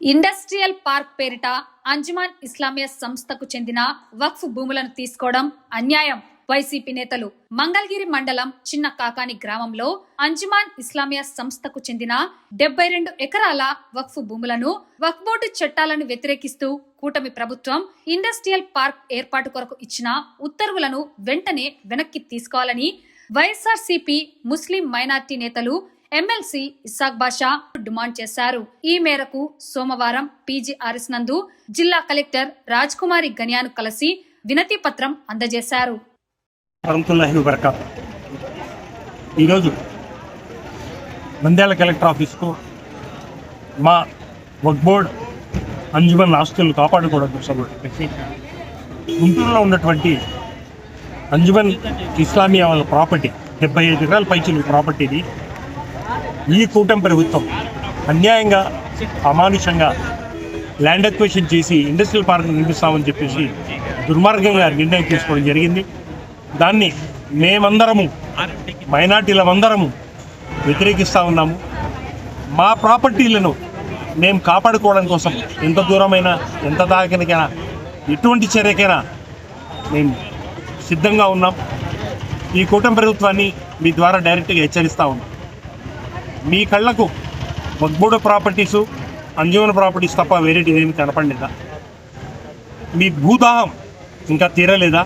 Industrial park పేరిట అంజుమన్ ఇస్లామియా సంస్థకు చెందిన వక్ఫ్ భూములను తీసుకోవడం అన్యాయం. వైసీపీ నేతలు మంగళగిరి మండలం చిన్న కాకాని గ్రామంలో అంజుమన్ ఇస్లామియా సంస్థకు చెందిన 72 ఎకరాల వక్ఫ్ భూములను వక్ఫ్ బోర్డు చట్టాలను వ్యతిరేకిస్తూ కూటమి ప్రభుత్వం ఇండస్ట్రియల్ పార్క్ ఏర్పాటు కొరకు ఇచ్చిన ఉత్తర్వులను వెంటనే వెనక్కి తీసుకోవాలని వైఎస్ఆర్సీపీ ముస్లిం మైనార్టీ నేతలు ఎమ్మెల్సీ ఇస్సాక్ బాషా డిమాండ్ చేశారు. ఈ మేరకు సోమవారం పీజీఆర్ఎస్ నందు జిల్లా కలెక్టర్ రాజ్ కుమారి గనియాను కలిసి వినతి పత్రం అందజేశారు. ఈరోజు నంద్యాల కలెక్టర్ ఆఫీస్కు మా వక్ఫ్ బోర్డ్ అంజుమన్ ఆస్తులను కాపాడుకోవడం కోసం గుంటూరులో ఉన్నటువంటి అంజుమన్ ఇస్లామియా వాళ్ళ ప్రాపర్టీ 75 ఎకరాల పైచిలు ప్రాపర్టీని ఈ కూటమి ప్రభుత్వం అన్యాయంగా అమానుషంగా ల్యాండ్ అక్విజిషన్ చేసి ఇండస్ట్రియల్ పార్క్ నిర్మిస్తామని చెప్పేసి దుర్మార్గంగా నిర్ణయం తీసుకోవడం జరిగింది. దాన్ని మేమందరము మైనార్టీలమందరము వ్యతిరేకిస్తూ ఉన్నాము. మా ప్రాపర్టీలను మేము కాపాడుకోవడం కోసం ఎంత దూరమైనా ఎంత దాకైనా ఎటువంటి చర్యకైనా మేము సిద్ధంగా ఉన్నాం. ఈ కూటమి ప్రభుత్వాన్ని మీ ద్వారా డైరెక్ట్గా హెచ్చరిస్తూ ఉన్నాం. మీ కళ్ళకు వక్ఫ్ బోర్డు ప్రాపర్టీసు అంజుమన్ ప్రాపర్టీస్ తప్ప వేరేటి ఏమి కనపడలేదా? మీ భూదాహం ఇంకా తీరలేదా?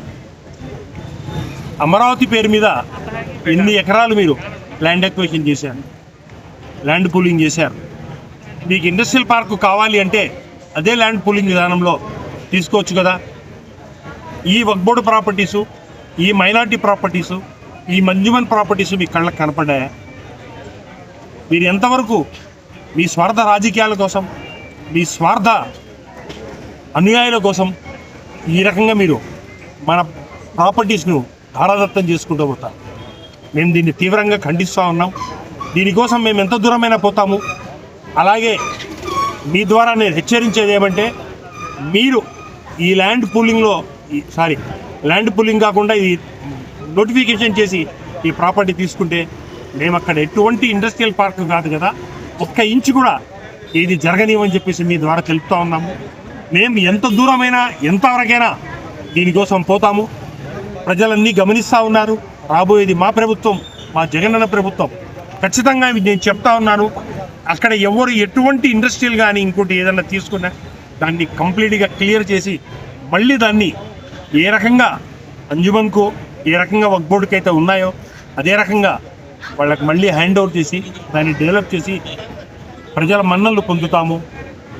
అమరావతి పేరు మీద ఎన్ని ఎకరాలు మీరు ల్యాండ్ అక్విజిషన్ చేశారు, ల్యాండ్ పూలింగ్ చేశారు. మీకు ఇండస్ట్రియల్ పార్క్ కావాలి అంటే అదే ల్యాండ్ పూలింగ్ విధానంలో తీసుకోవచ్చు కదా. ఈ వక్ఫ్ బోర్డు ప్రాపర్టీసు, ఈ మైనార్టీ ప్రాపర్టీసు, ఈ అంజుమన్ ప్రాపర్టీసు మీ కళ్ళకు కనపడ్డాయా? మీరు ఎంతవరకు మీ స్వార్థ రాజకీయాల కోసం, మీ స్వార్థ అనుయాయుల కోసం ఈ రకంగా మీరు మన ప్రాపర్టీస్ను ధారాదత్తం చేసుకుంటూ పోతారు. మేము దీన్ని తీవ్రంగా ఖండిస్తూ ఉన్నాం. దీనికోసం మేము ఎంత దూరమైనా పోతాము. అలాగే మీ ద్వారా నేను హెచ్చరించేది ఏమంటే, మీరు ఈ ల్యాండ్ పూలింగ్ కాకుండా ఇది నోటిఫికేషన్ చేసి ఈ ప్రాపర్టీ తీసుకుంటే మేము అక్కడ ఎటువంటి ఇండస్ట్రియల్ పార్క్ కాదు కదా, ఒక్క ఇంచు కూడా ఇది జరగనివ్వని చెప్పేసి మీ ద్వారా తెలుపుతూ ఉన్నాము. మేము ఎంత దూరమైనా ఎంతవరకైనా దీనికోసం పోతాము. ప్రజలన్నీ గమనిస్తూ ఉన్నారు. రాబోయేది మా ప్రభుత్వం, మా జగనన్న ప్రభుత్వం. ఖచ్చితంగా నేను చెప్తా ఉన్నాను, అక్కడ ఎవరు ఎటువంటి ఇండస్ట్రియల్ కానీ ఇంకోటి ఏదైనా తీసుకున్నా దాన్ని కంప్లీట్గా క్లియర్ చేసి మళ్ళీ దాన్ని ఏ రకంగా అంజుమన్కు ఏ రకంగా వక్ఫ్ బోర్డుకి అయితే ఉన్నాయో అదే రకంగా వాళ్ళకి మళ్ళీ హ్యాండ్ ఓవర్ చేసి దాన్ని డెవలప్ చేసి ప్రజల మన్ననలు పొందుతాము.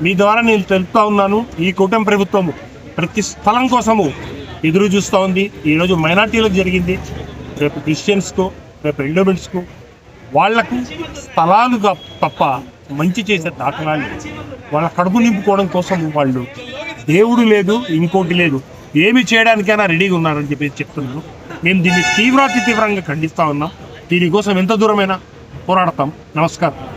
మీ ద్వారా నేను తెలుపుతా ఉన్నాను, ఈ కూటమి ప్రభుత్వము ప్రతి స్థలం కోసము ఎదురు చూస్తూ ఉంది. ఈరోజు మైనార్టీలకు జరిగింది, రేపు క్రిస్టియన్స్కు, రేపు ఎండోమెంట్స్కు వాళ్లకు స్థలాలు తప్ప మంచి చేసే దాఖలాలు వాళ్ళ కడుపు నింపుకోవడం కోసం వాళ్ళు దేవుడు లేదు ఇంకోటి లేదు ఏమి చేయడానికైనా రెడీగా ఉన్నారని చెప్పి చెప్తున్నాను. మేము దీన్ని తీవ్రంగా ఖండిస్తూ ఉన్నాం. దీనికోసం ఎంత దూరమైనా పోరాడతాం. నమస్కారం.